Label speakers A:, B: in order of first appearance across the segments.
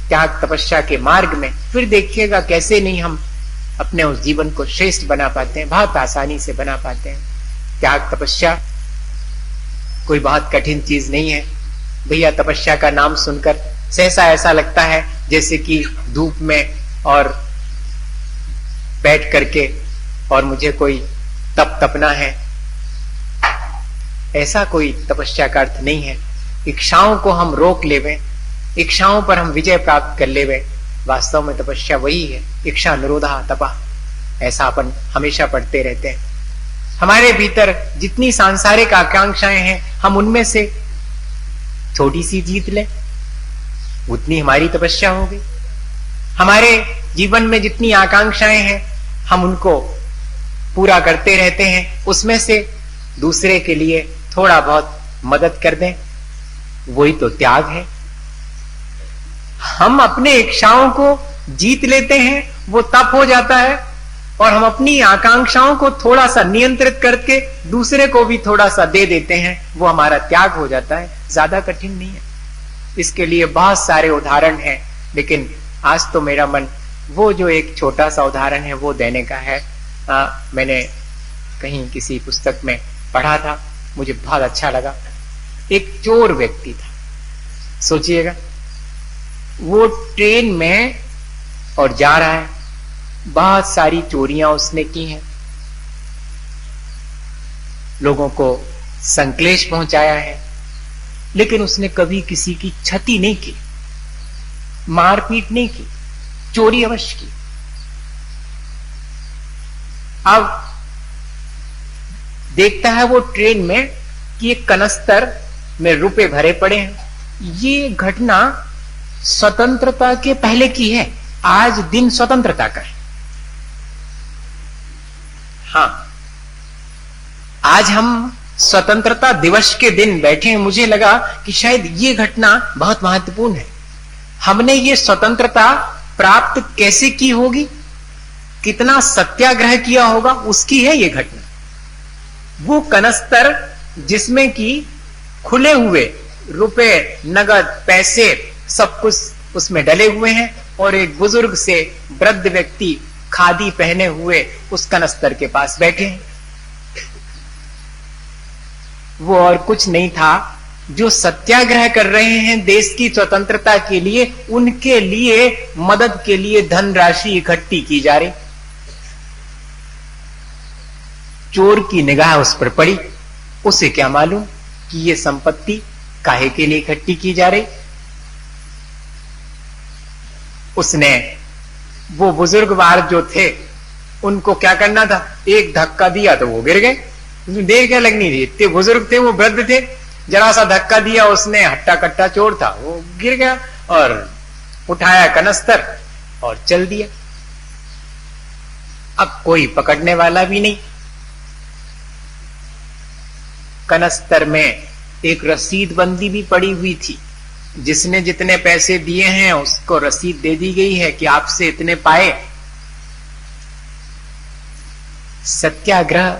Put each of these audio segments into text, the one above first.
A: त्याग तपस्या के मार्ग में, फिर देखिएगा कैसे नहीं हम अपने उस जीवन को श्रेष्ठ बना पाते हैं, बहुत आसानी से बना पाते हैं। त्याग तपस्या कोई बहुत कठिन चीज नहीं है भैया। तपस्या का नाम सुनकर सहसा ऐसा लगता है जैसे कि धूप में और बैठ करके और मुझे कोई तप तपना है। ऐसा कोई तपस्या का अर्थ नहीं है। इच्छाओं को हम रोक लेवे, इच्छाओं पर हम विजय प्राप्त कर लेवे, वास्तव में तपस्या वही है। इच्छा निरोधा तपा, ऐसा अपन हमेशा पढ़ते रहते हैं। हमारे भीतर जितनी सांसारिक आकांक्षाएं हैं, हम उनमें से छोटी सी जीत ले, उतनी हमारी तपस्या होगी। हमारे जीवन में जितनी आकांक्षाएं हैं, हम उनको पूरा करते रहते हैं, उसमें से दूसरे के लिए थोड़ा बहुत मदद कर दें, वही तो त्याग है। हम अपने इच्छाओं को जीत लेते हैं, वो तप हो जाता है, और हम अपनी आकांक्षाओं को थोड़ा सा नियंत्रित करके दूसरे को भी थोड़ा सा दे देते हैं, वो हमारा त्याग हो जाता है। ज्यादा कठिन नहीं है। इसके लिए बहुत सारे उदाहरण हैं, लेकिन आज तो मेरा मन वो जो एक छोटा सा उदाहरण है वो देने का है। मैंने कहीं किसी पुस्तक में पढ़ा था, मुझे बहुत अच्छा लगा। एक चोर व्यक्ति था, सोचिएगा, वो ट्रेन में और जा रहा है, बहुत सारी चोरियां उसने की हैं, लोगों को संक्लेश पहुंचाया है, लेकिन उसने कभी किसी की क्षति नहीं की, मारपीट नहीं की, चोरी अवश्य की। अब देखता है वो ट्रेन में कि एक कनस्तर में रुपए भरे पड़े हैं। ये घटना स्वतंत्रता के पहले की है, आज दिन स्वतंत्रता का है। हाँ, आज हम स्वतंत्रता दिवस के दिन बैठे हैं। मुझे लगा कि शायद ये घटना बहुत महत्वपूर्ण है। हमने ये स्वतंत्रता प्राप्त कैसे की होगी, कितना सत्याग्रह किया होगा, उसकी है ये घटना। वो कनस्तर जिसमें कि खुले हुए रुपए, नगद, पैसे सब कुछ उसमें डले हुए हैं, और एक बुजुर्ग से वृद्ध व्यक्ति खादी पहने हुए उस कनस्तर के पास बैठे हैं। वो और कुछ नहीं था, जो सत्याग्रह कर रहे हैं देश की स्वतंत्रता के लिए, उनके लिए मदद के लिए धनराशि इकट्ठी की जा रही। चोर की निगाह उस पर पड़ी, उसे क्या मालूम कि ये संपत्ति काहे के लिए इकट्ठी की जा रही। उसने वो बुजुर्गवार जो थे उनको क्या करना था, एक धक्का दिया तो वो गिर गए। देर क्या लगनी थी, इतने बुजुर्ग थे, वो वृद्ध थे, जरा सा धक्का दिया उसने, हट्टा कट्टा चोर था, वो गिर गया और उठाया कनस्तर और चल दिया। अब कोई पकड़ने वाला भी नहीं। कनस्तर में एक रसीद बंदी भी पड़ी हुई थी, जिसने जितने पैसे दिए हैं उसको रसीद दे दी गई है कि आपसे इतने पाए। सत्याग्रह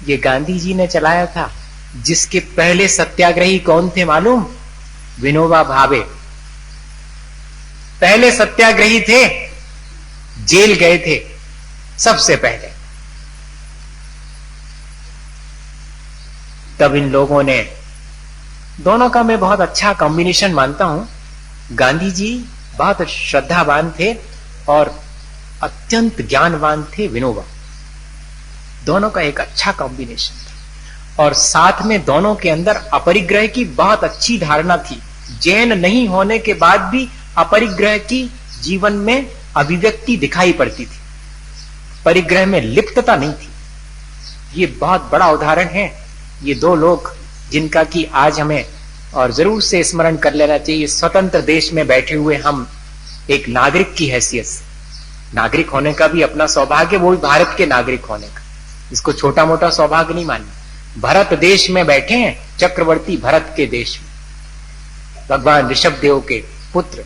A: ये गांधी जी ने चलाया था, जिसके पहले सत्याग्रही कौन थे मालूम? विनोबा भावे पहले सत्याग्रही थे, जेल गए थे सबसे पहले। तब इन लोगों ने, दोनों का मैं बहुत अच्छा कॉम्बिनेशन मानता हूं। गांधी जी बहुत श्रद्धावान थे और अत्यंत ज्ञानवान थे विनोबा, दोनों का एक अच्छा कॉम्बिनेशन था। और साथ में दोनों के अंदर अपरिग्रह की बहुत अच्छी धारणा थी। जैन नहीं होने के बाद भी अपरिग्रह की जीवन में अभिव्यक्ति दिखाई पड़ती थी, परिग्रह में लिप्तता नहीं थी। ये बहुत बड़ा उदाहरण है। ये दो लोग जिनका कि आज हमें और जरूर से स्मरण कर लेना चाहिए। स्वतंत्र देश में बैठे हुए हम एक नागरिक की हैसियत से, नागरिक होने का भी अपना सौभाग्य, वो भी भारत के नागरिक होने का, इसको छोटा मोटा सौभाग्य नहीं मानना। भरत देश में बैठे हैं, चक्रवर्ती भरत के देश में, भगवान ऋषभ देव के पुत्र,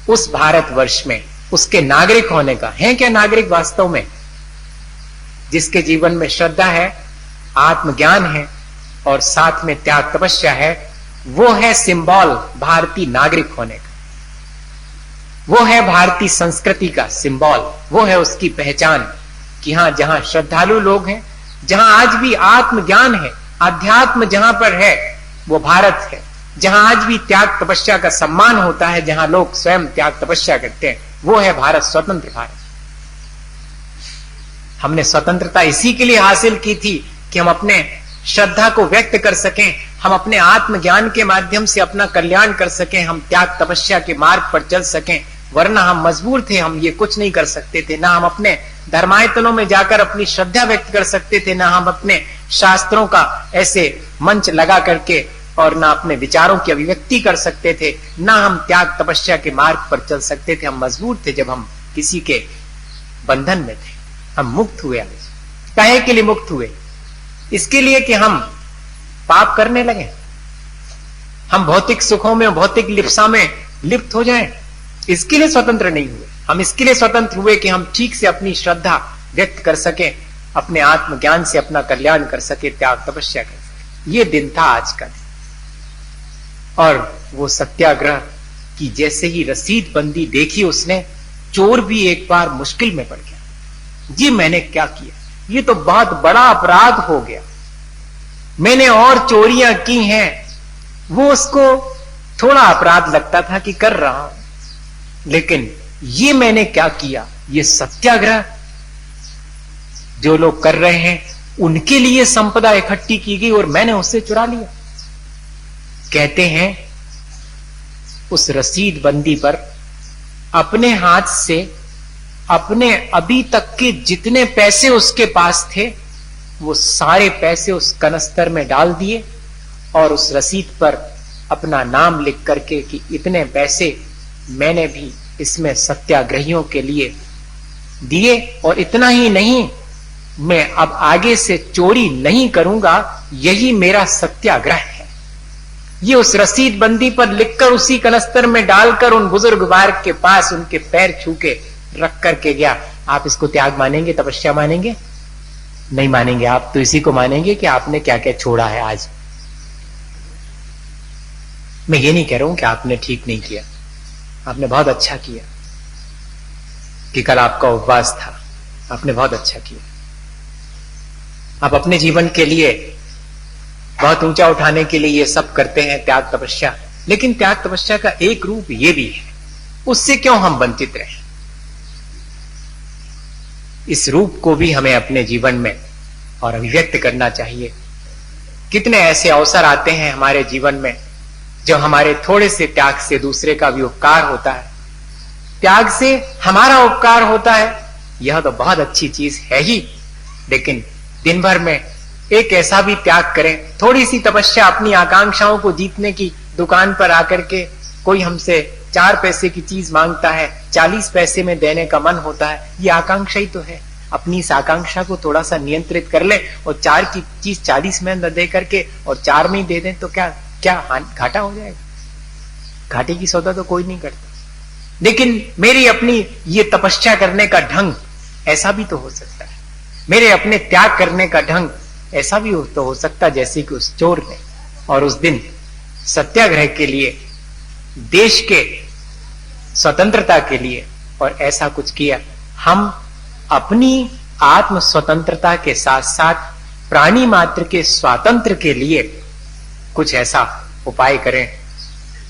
A: उस भारतवर्ष में उसके नागरिक होने का है। क्या नागरिक वास्तव में? जिसके जीवन में श्रद्धा है, आत्मज्ञान है और साथ में त्याग तपस्या है, वो है सिंबल भारतीय नागरिक होने का, वो है भारतीय संस्कृति का सिंबल, वो है उसकी पहचान कि हां जहां श्रद्धालु लोग हैं, जहां आज भी आत्मज्ञान है, अध्यात्म जहां पर है वो भारत है। जहां आज भी त्याग तपस्या का सम्मान होता है, जहां लोग स्वयं त्याग तपस्या करते हैं, वो है भारत, स्वतंत्र भारत। हमने स्वतंत्रता इसी के लिए हासिल की थी कि हम अपने श्रद्धा को व्यक्त कर सकें, हम अपने आत्मज्ञान के माध्यम से अपना कल्याण कर सकें, हम त्याग तपस्या के मार्ग पर चल सकें। वरना हम मजबूर थे, हम ये कुछ नहीं कर सकते थे। ना हम अपने धर्मायतनों में जाकर अपनी श्रद्धा व्यक्त कर सकते थे, ना हम अपने शास्त्रों का ऐसे मंच लगा करके और ना अपने विचारों की अभिव्यक्ति कर सकते थे, ना हम त्याग तपस्या के मार्ग पर चल सकते थे। हम मजबूर थे जब हम किसी के बंधन में थे। हम मुक्त हुए। काहे के लिए मुक्त हुए? इसके लिए कि हम पाप करने लगे, हम भौतिक सुखों में, भौतिक लिप्सा में लिप्त हो जाएं। इसके लिए स्वतंत्र नहीं हुए। हम इसके लिए स्वतंत्र हुए कि हम ठीक से अपनी श्रद्धा व्यक्त कर सके, अपने आत्मज्ञान से अपना कल्याण कर सके, त्याग तपस्या कर सके। ये दिन था आज का दिन। और वो सत्याग्रह की जैसे ही रसीद बंदी देखी उसने, चोर भी एक बार मुश्किल में पड़ गया। जी मैंने क्या किया? ये तो बहुत बड़ा अपराध हो गया। मैंने और चोरियां की हैं, वो उसको थोड़ा अपराध लगता था कि कर रहा हूं, लेकिन ये मैंने क्या किया? ये सत्याग्रह जो लोग कर रहे हैं उनके लिए संपदा इकट्ठी की गई और मैंने उससे चुरा लिया। कहते हैं उस रसीद बंदी पर अपने हाथ से अपने अभी तक के जितने पैसे उसके पास थे वो सारे पैसे उस कनस्तर में डाल दिए और उस रसीद पर अपना नाम लिख करके कि इतने पैसे मैंने भी इसमें सत्याग्रहियों के लिए दिए, और इतना ही नहीं, मैं अब आगे से चोरी नहीं करूंगा, यही मेरा सत्याग्रह है। ये उस रसीद बंदी पर लिखकर उसी कनस्तर में डालकर उन बुजुर्गवार के पास उनके पैर छू के रख करके गया। आप इसको त्याग मानेंगे, तपस्या मानेंगे? नहीं मानेंगे। आप तो इसी को मानेंगे कि आपने क्या क्या छोड़ा है आज। मैं ये नहीं कह रहा हूं कि आपने ठीक नहीं किया, आपने बहुत अच्छा किया कि कल आपका उपवास था, आपने बहुत अच्छा किया। आप अपने जीवन के लिए बहुत ऊंचा उठाने के लिए ये सब करते हैं, त्याग तपस्या, लेकिन त्याग तपस्या का एक रूप ये भी है, उससे क्यों हम वंचित रहे? इस रूप को भी हमें अपने जीवन में और अभिव्यक्त करना चाहिए। कितने ऐसे अवसर आते हैं हमारे जीवन में जो हमारे थोड़े से त्याग से दूसरे का भी उपकार होता है, त्याग से हमारा उपकार होता है। यह तो बहुत अच्छी चीज है ही, लेकिन दिन भर में एक ऐसा भी त्याग करें, थोड़ी सी तपस्या, अपनी आकांक्षाओं को जीतने की। दुकान पर आकर के कोई हमसे 4 पैसे की चीज मांगता है, 40 पैसे में देने का मन होता है, ये आकांक्षा ही तो है। अपनी इस आकांक्षा को थोड़ा सा नियंत्रित कर ले और 4 की चीज 40 में न दे करके और 4 में ही दे दें तो क्या घाटा हो जाएगा? घाटे की सौदा तो कोई नहीं करता। लेकिन मेरी अपनी ये तपस्या करने का ढंग ऐसा भी तो हो सकता है, मेरे अपने त्याग करने का ढंग ऐसा भी तो हो सकता, जैसे कि उस चोर ने और उस दिन सत्याग्रह के लिए, देश के स्वतंत्रता के लिए और ऐसा कुछ किया। हम अपनी आत्म स्वतंत्रता के साथ साथ प्राणी मात्र के स्वातंत्र के लिए कुछ ऐसा उपाय करें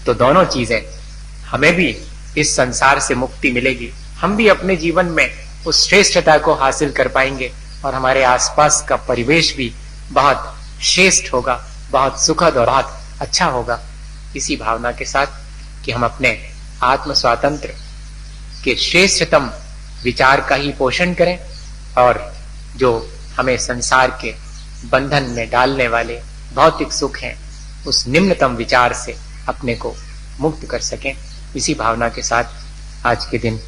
A: तो दोनों चीजें, हमें भी इस संसार से मुक्ति मिलेगी, हम भी अपने जीवन में उस श्रेष्ठता को हासिल कर पाएंगे और हमारे आसपास का परिवेश भी बहुत श्रेष्ठ होगा, बहुत सुखद और बहुत अच्छा होगा। इसी भावना के साथ कि हम अपने आत्म स्वातंत्र के श्रेष्ठतम विचार का ही पोषण करें और जो हमें संसार के बंधन में डालने वाले भौतिक सुख हैं उस निम्नतम विचार से अपने को मुक्त कर सकें। इसी भावना के साथ आज के दिन